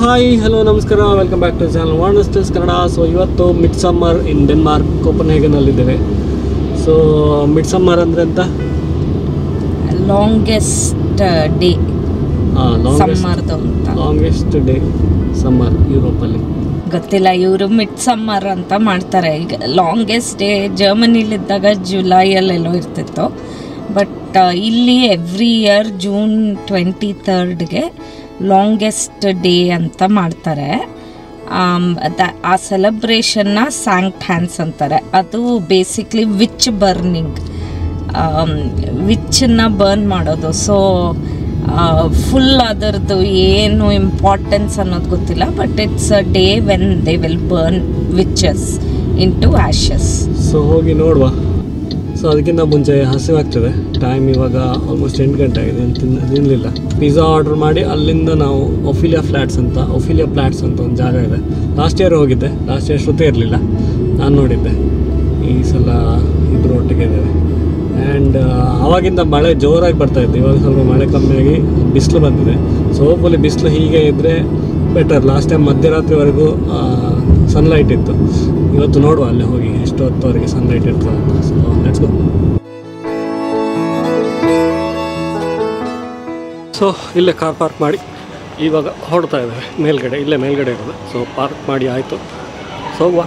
Hi hello ನಮಸ್ಕಾರ, welcome back to channel ವಾರ್ನಸ್ಟರ್ಸ್ Kannada. So ಇವತ್ತು ಮಿಡ್ ಸಮ್ಮರ್ ಇನ್ ಡೆನ್ಮಾರ್ಕ್ ಕೋಪನ್ಹೇಗನಲ್ಲಿದ್ದೇವೆ. ಸೊ ಮಿಡ್ ಸಮ್ಮರ್ ಅಂದರೆ ಅಂತ longest day longest day summer ಯುರೋಪಲ್ಲಿ. ಗೊತ್ತಿಲ್ಲ, ಇವರು ಮಿಡ್ ಸಮ್ಮರ್ ಅಂತ ಮಾಡ್ತಾರೆ. ಈಗ ಲಾಂಗೆಸ್ಟ್ ಡೇ ಜರ್ಮನಿಲಿದ್ದಾಗ ಜುಲೈಯಲ್ಲೆಲ್ಲೋ ಇರ್ತಿತ್ತು, ಬಟ್ ಇಲ್ಲಿ ಎವ್ರಿ ಇಯರ್ ಜೂನ್ 23ಗೆ ಲಾಂಗೆಸ್ಟ್ ಡೇ ಅಂತ ಮಾಡ್ತಾರೆ. ಆ ಸೆಲೆಬ್ರೇಷನ್ನ ಸ್ಯಾಂಕ್ಟ್ ಹ್ಯಾನ್ಸ್ ಅಂತಾರೆ. ಅದು ಬೇಸಿಕ್ಲಿ ವಿಚ್ ಬರ್ನಿಂಗ್, ವಿಚ್ಚನ್ನ ಬರ್ನ್ ಮಾಡೋದು. ಸೊ ಫುಲ್ ಅದರದ್ದು ಏನು ಇಂಪಾರ್ಟೆನ್ಸ್ ಅನ್ನೋದು ಗೊತ್ತಿಲ್ಲ, but it's a day when they will burn witches in to ashes. So ಹೋಗಿ ನೋಡುವ. ಸೊ ಅದಕ್ಕಿಂತ ಮುಂಚೆ ಹಸಿವಾಗ್ತದೆ. ಟೈಮ್ ಇವಾಗ ಆಲ್ಮೋಸ್ಟ್ 8 ಗಂಟೆ ಆಗಿದೆ. ತಿನ್ನಲಿಲ್ಲ. ಪಿಜ್ಜಾ ಆರ್ಡ್ರ್ ಮಾಡಿ ಅಲ್ಲಿಂದ ನಾವು ಒಫಿಲಿಯಾ ಫ್ಲ್ಯಾಟ್ಸ್ ಅಂತ ಒಂದು ಜಾಗ ಇದೆ. ಲಾಸ್ಟ್ ಇಯರ್ ಹೋಗಿದ್ದೆ. ಲಾಸ್ಟ್ ಇಯರ್ ಶ್ರುತಿ ಇರಲಿಲ್ಲ, ನಾನು ನೋಡಿದ್ದೆ. ಈ ಸಲ ಇಬ್ಬರು ಒಟ್ಟಿಗೆ ಇದ್ದೇವೆ. ಆ್ಯಂಡ್ ಆವಾಗಿಂದ ಮಳೆ ಜೋರಾಗಿ ಬರ್ತಾಯಿತ್ತು. ಇವಾಗ ಸ್ವಲ್ಪ ಮಳೆ ಕಮ್ಮಿಯಾಗಿ ಬಿಸಿಲು ಬಂದಿದೆ. ಸೊ ಹೋಪ್ಫುಲಿ ಬಿಸಿಲು ಹೀಗೆ ಇದ್ದರೆ ಬೆಟರ್. ಲಾಸ್ಟ್ ಟೈಮ್ ಮಧ್ಯರಾತ್ರಿವರೆಗೂ ಸನ್ಲೈಟ್ ಇತ್ತು. ಇವತ್ತು ನೋಡುವ ಅಲ್ಲಿ ಹೋಗಿ ಎಷ್ಟು ಹೊತ್ತವರೆಗೆ ಸನ್ಲೈಟ್ ಇರ್ತದೆ ಅಂತ. So let's go. ಸೊ ಇಲ್ಲೇ ಕಾರ್ ಪಾರ್ಕ್ ಮಾಡಿ ಇವಾಗ ಹೊರಡ್ತಾ ಇದ್ದೇವೆ ಮೇಲ್ಗಡೆ. ಇಲ್ಲೇ ಮೇಲ್ಗಡೆ ಇರೋದು. ಸೊ ಪಾರ್ಕ್ ಮಾಡಿ ಆಯಿತು. ಸೊ ಹೋಗುವ.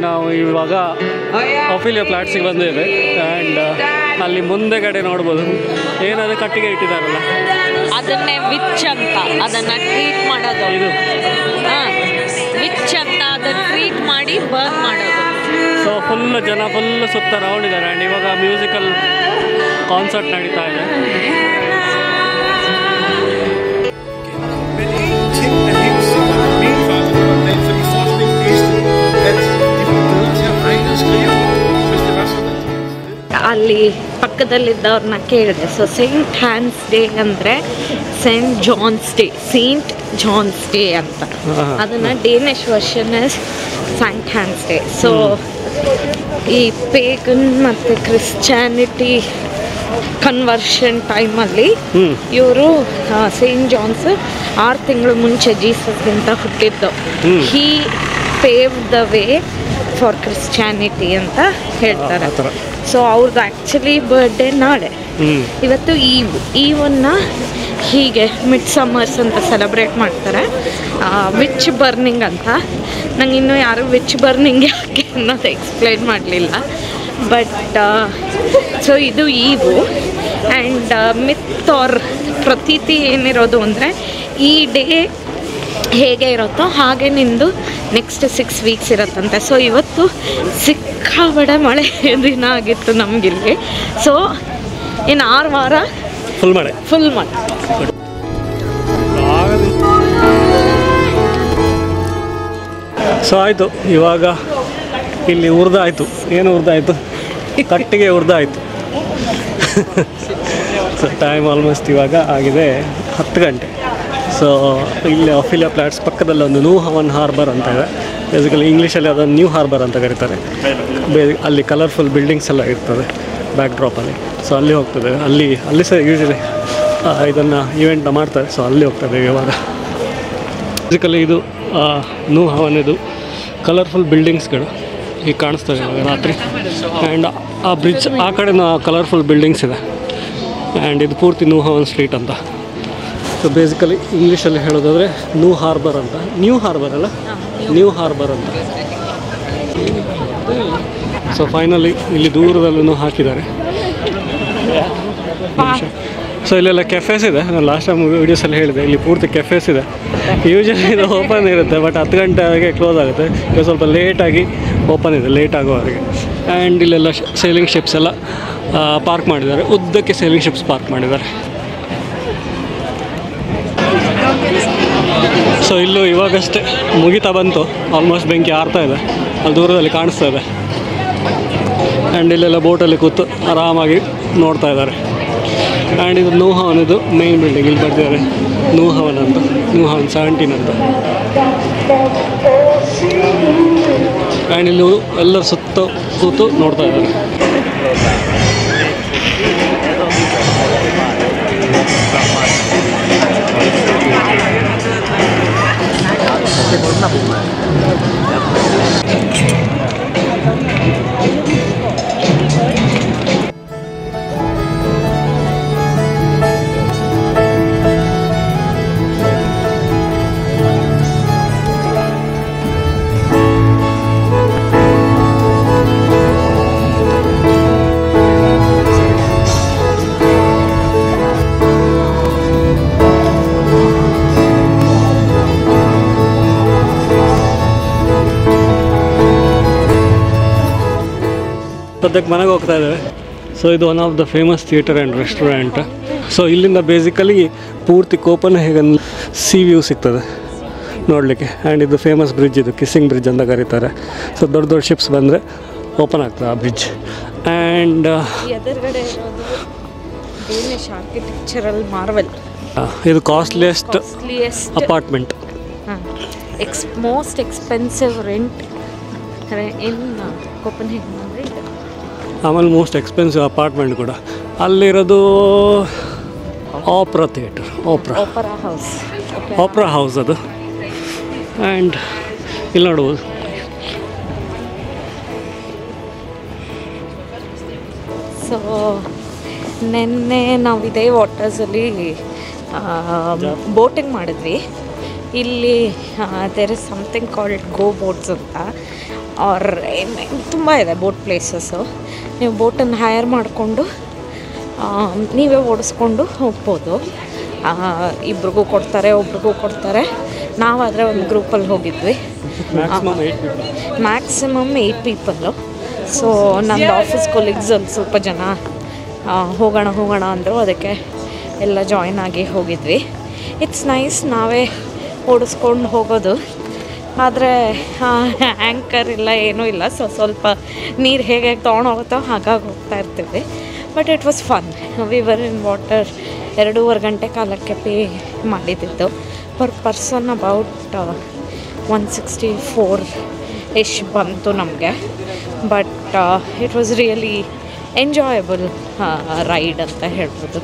ನಾವು ಇವಾಗ ಒಫಿಲಿಯಾ ಫ್ಲ್ಯಾಟ್ಸಿಗೆ ಬಂದಿದ್ದೇವೆ. ಆ್ಯಂಡ್ ಅಲ್ಲಿ ಮುಂದೆಗಡೆ ನೋಡ್ಬೋದು ಏನಾದರೂ ಕಟ್ಟಿಗೆ ಇಟ್ಟಿದ್ದಾರಲ್ಲ, ಅದನ್ನೇ ವಿಚ್ ಅಂತ, ಅದನ್ನು ಟ್ರೀಟ್ ಮಾಡೋದು. ಇದು ವಿಚ್ ಅಂತ ಅದನ್ನು ಟ್ರೀಟ್ ಮಾಡಿ ಬರ್ನ್ ಮಾಡೋದು. ಸೊ ಫುಲ್ ಜನ ಫುಲ್ ಸುತ್ತ ರೌಂಡ್ ಇದ್ದಾರೆ. ಆ್ಯಂಡ್ ಇವಾಗ ಮ್ಯೂಸಿಕಲ್ ಕಾನ್ಸರ್ಟ್ ನಡೀತಾ ಇದೆ. ಅಲ್ಲಿ ಪಕ್ಕದಲ್ಲಿದ್ದವ್ರನ್ನ ಕೇಳಿದೆ. ಸೊ ಸೈಂಟ್ ಹ್ಯಾನ್ಸ್ ಡೇ ಅಂದರೆ ಸೇಂಟ್ ಜಾನ್ಸ್ ಡೇ ಅಂತ. ಅದನ್ನು Danish version saint Hans day. So ಈ ಪೇಗನ್ ಮತ್ತು ಕ್ರಿಶ್ಚಾನಿಟಿ ಕನ್ವರ್ಷನ್ ಟೈಮಲ್ಲಿ ಇವರು ಸೇಂಟ್ ಜಾನ್ಸ್ 6 ತಿಂಗಳು ಮುಂಚೆ ಜೀಸಸ್ಗಿಂತ ಹುಟ್ಟಿದ್ದು. He pave the way for Christianity ಅಂತ ಹೇಳ್ತಾರೆ. ಸೊ ಅವ್ರದ್ದು ಆ್ಯಕ್ಚುಲಿ ಬರ್ಡೇ ನಾಳೆ. ಇವತ್ತು ಈವನ್ನು ಹೀಗೆ ಮಿಡ್ ಸಮ್ಮರ್ಸ್ ಅಂತ ಸೆಲೆಬ್ರೇಟ್ ಮಾಡ್ತಾರೆ. ವಿಚ್ ಬರ್ನಿಂಗ್ ಅಂತ. ನಂಗೆ ಇನ್ನೂ ಯಾರು ವಿಚ್ ಬರ್ನಿಂಗ್ ಯಾಕೆ ಅನ್ನೋದು ಎಕ್ಸ್ಪ್ಲೈನ್ ಮಾಡಲಿಲ್ಲ. ಬಟ್ ಸೊ ಇದು ಈವು. ಆ್ಯಂಡ್ ಮಿತ್ ಆರ್ ಪ್ರತೀತಿ ಏನಿರೋದು ಅಂದರೆ ಈ ಡೇ ಹೇಗೆ ಇರುತ್ತೋ ಹಾಗೆ ನಿಂದು ನೆಕ್ಸ್ಟ್ 6 ವೀಕ್ಸ್ ಇರುತ್ತಂತೆ. ಸೊ ಇವತ್ತು ಸಿಕ್ಕಾಬಡೆ ಮಳೆ ದಿನ ಆಗಿತ್ತು ನಮಗಿಲ್ಲಿ. ಸೊ ಇನ್ನು 6 ವಾರ ಫುಲ್ ಮಳೆ. ಸೊ ಆಯಿತು. ಇವಾಗ ಇಲ್ಲಿ ಹುರಿದಾಯಿತು. ಏನು ಹುರಿದಾಯಿತು? ಕಟ್ಟಿಗೆ ಹುರಿದಾಯಿತು. ಸೊ ಟೈಮ್ ಆಲ್ಮೋಸ್ಟ್ ಇವಾಗ ಆಗಿದೆ 10 ಗಂಟೆ. ಸೊ ಇಲ್ಲಿ ಒಫಿಲಿಯಾ ಫ್ಲ್ಯಾಟ್ಸ್ ಪಕ್ಕದಲ್ಲಿ ಒಂದು ನ್ಯೂ ಹವನ್ ಹಾರ್ಬರ್ ಅಂತ ಇದೆ. ಬೇಸಿಕಲಿ ಇಂಗ್ಲೀಷಲ್ಲಿ ಅದನ್ನು ನ್ಯೂ ಹಾರ್ಬರ್ ಅಂತ ಕರೀತಾರೆ. ಅಲ್ಲಿ ಕಲರ್ಫುಲ್ ಬಿಲ್ಡಿಂಗ್ಸ್ ಎಲ್ಲ ಇರ್ತದೆ ಬ್ಯಾಕ್ ಡ್ರಾಪಲ್ಲಿ. ಸೊ ಅಲ್ಲಿ ಹೋಗ್ತದೆ. ಅಲ್ಲಿ ಸಹ ಯೂಶಲಿ ಇದನ್ನು ಇವೆಂಟ್ನ ಮಾಡ್ತಾರೆ. ಸೊ ಅಲ್ಲಿ ಹೋಗ್ತದೆ ಇವಾಗ. ಬೇಸಿಕಲಿ ಇದು ನ್ಯೂ ಹವನ್. ಇದು ಕಲರ್ಫುಲ್ ಬಿಲ್ಡಿಂಗ್ಸ್ಗಳು ಈಗ ಕಾಣಿಸ್ತದೆ ಇವಾಗ ರಾತ್ರಿ. ಆ್ಯಂಡ್ ಆ ಬ್ರಿಡ್ಜ್ ಆ ಕಡೆನೂ ಕಲರ್ಫುಲ್ ಬಿಲ್ಡಿಂಗ್ಸ್ ಇದೆ. ಆ್ಯಂಡ್ ಇದು ಪೂರ್ತಿ ನ್ಯೂ ಹವನ್ ಸ್ಟ್ರೀಟ್ ಅಂತ. ಸೊ ಬೇಸಿಕಲಿ ಇಂಗ್ಲೀಷಲ್ಲಿ ಹೇಳೋದಾದರೆ ನ್ಯೂ ಹಾರ್ಬರ್ ಅಂತ. ನ್ಯೂ ಹಾರ್ಬರ್ ಅಂತ. ಸೊ ಫೈನಲಿ ಇಲ್ಲಿ ದೂರದಲ್ಲೂ ಹಾಕಿದ್ದಾರೆ. ಸೊ ಇಲ್ಲೆಲ್ಲ ಕೆಫೇಸ್ ಇದೆ. ನಾನು ಲಾಸ್ಟ್ ಟೈಮ್ ವೀಡಿಯೋಸಲ್ಲಿ ಹೇಳಿದೆ, ಇಲ್ಲಿ ಪೂರ್ತಿ ಕೆಫೇಸ್ ಇದೆ. ಯೂಶಲಿ ಇದು ಓಪನ್ ಇರುತ್ತೆ, ಬಟ್ 10 ಗಂಟೆಗೆ ಕ್ಲೋಸ್ ಆಗುತ್ತೆ. ಈಗ ಸ್ವಲ್ಪ ಲೇಟಾಗಿ ಓಪನ್ ಇದೆ, ಲೇಟ್ ಆಗೋವರೆಗೆ. ಆ್ಯಂಡ್ ಇಲ್ಲೆಲ್ಲ ಸೇಲಿಂಗ್ ಶಿಪ್ಸ್ ಎಲ್ಲ ಪಾರ್ಕ್ ಮಾಡಿದ್ದಾರೆ. ಉದ್ದಕ್ಕೆ ಸೇಲಿಂಗ್ ಶಿಪ್ಸ್ ಪಾರ್ಕ್ ಮಾಡಿದ್ದಾರೆ. ಸೊ ಇಲ್ಲೂ ಇವಾಗಷ್ಟೇ ಮುಗಿತಾ ಬಂತು. ಆಲ್ಮೋಸ್ಟ್ ಬೆಂಕಿ ಆರ್ತಾ ಇದೆ. ಅಲ್ಲಿ ದೂರದಲ್ಲಿ ಕಾಣಿಸ್ತಾ ಇದೆ. ಆ್ಯಂಡ್ ಇಲ್ಲೆಲ್ಲ ಬೋಟಲ್ಲಿ ಕೂತು ಆರಾಮಾಗಿ ನೋಡ್ತಾ ಇದ್ದಾರೆ. ಆ್ಯಂಡ್ ಇದು ನ್ಯೂ ಹವನ್, ಇದು ಮೇನ್ ಬಿಲ್ಡಿಂಗ್. ಇಲ್ಲಿ ಬರ್ತಿದ್ದಾರೆ ನ್ಯೂ ಹವನ್ ಅಂತ, ನ್ಯೂ ಹವನ್ 17 ಅಂತ. ಆ್ಯಂಡ್ ಇಲ್ಲಿ ಎಲ್ಲರ ಸುತ್ತ ಕೂತು ನೋಡ್ತಾ ಇದ್ದಾರೆ. seconda bomba. ಸದ್ಯಕ್ಕೆ ಮನೆಗೆ ಹೋಗ್ತಾ ಇದ್ದೇವೆ. ಸೊ ಇದು one of the famous theatre and restaurant. So ಇಲ್ಲಿಂದ ಬೇಸಿಕಲಿ ಪೂರ್ತಿ ಕೋಪನ್ಹೇಗನ್ ಸಿ ವ್ಯೂ ಸಿಗ್ತದೆ ನೋಡಲಿಕ್ಕೆ. ಆ್ಯಂಡ್ ಇದು ಫೇಮಸ್ ಬ್ರಿಡ್ಜ್, ಇದು ಕಿಸ್ಸಿಂಗ್ ಬ್ರಿಡ್ಜ್ ಅಂತ ಕರೀತಾರೆ. ಸೊ ದೊಡ್ಡ ದೊಡ್ಡ ಶಿಪ್ಸ್ ಬಂದರೆ ಓಪನ್ ಆಗ್ತದೆ ಆ ಬ್ರಿಡ್ಜ್. ಆ್ಯಂಡ್ ಎದುರುಗಡೆ ಇರೋದು ಡೇನಿಷ್ ಆರ್ಕಿಟೆಕ್ಚರಲ್ ಮಾರ್ವೆಲ್. ಇದು costliest apartment, most expensive rent in Copenhagen ಅಂದರೆ ಇದೆ. ಆಮೇಲೆ ಮೋಸ್ಟ್ ಎಕ್ಸ್ಪೆನ್ಸಿವ್ ಅಪಾರ್ಟ್ಮೆಂಟ್ ಕೂಡ ಅಲ್ಲಿರೋದು ಆಪ್ರಾ ಥಿಯೇಟರ್, ಆಪ್ರಾ ಹೌಸ್ ಅದು. ಆ್ಯಂಡ್ ಇಲ್ಲಿ ನೋಡ್ಬೋದು ಸೊ ನೆನ್ನೆ ನಾವು ಇದೇ ವಾಟರ್ಸಲ್ಲಿ ಬೋಟಿಂಗ್ ಮಾಡಿದ್ವಿ. ಇಲ್ಲಿ there is something called go boats ಅಂತ, ಆರ್ ತುಂಬ ಇದೆ ಬೋಟ್ ಪ್ಲೇಸಸ್ಸು. ನೀವು ಬೋಟನ್ನು ಹೈರ್ ಮಾಡಿಕೊಂಡು ನೀವೇ ಓಡಿಸ್ಕೊಂಡು ಹೋಗ್ಬೋದು. ಇಬ್ರಿಗೂ ಕೊಡ್ತಾರೆ, ಒಬ್ರಿಗೂ ಕೊಡ್ತಾರೆ. ನಾವಾದರೆ ಒಂದು ಗ್ರೂಪಲ್ಲಿ ಹೋಗಿದ್ವಿ, ಮ್ಯಾಕ್ಸಿಮಮ್ 8 ಪೀಪಲ್ಲು. ಸೊ ನನ್ನ ಆಫೀಸ್ ಕೊಲೀಗ್ಸಲ್ಲಿ ಸ್ವಲ್ಪ ಜನ ಹೋಗೋಣ ಅಂದರು, ಅದಕ್ಕೆ ಎಲ್ಲ ಜಾಯ್ನ್ ಆಗಿ ಹೋಗಿದ್ವಿ. ಇಟ್ಸ್ ನೈಸ್, ನಾವೇ ಓಡಿಸ್ಕೊಂಡು ಹೋಗೋದು. ಆದರೆ ಆ್ಯಂಕರ್ ಇಲ್ಲ, ಏನೂ ಇಲ್ಲ. ಸೊ ಸ್ವಲ್ಪ ನೀರು ಹೇಗೆ ತೊಗೊಂಡೋಗುತ್ತೋ ಹಾಗಾಗಿ ಹೋಗ್ತಾ ಇರ್ತೀವಿ. But it was fun. We were in water 2.5 ಗಂಟೆ ಕಾಲಕ್ಕೆ ಪೇ ಮಾಡಿದ್ದು. ಪರ್ ಪರ್ಸನ್ ಅಬೌಟ್ 164 ಇಶ್ ಬಂತು ನಮಗೆ. But it was really enjoyable ride ಅಂತ ಹೇಳ್ಬೋದು.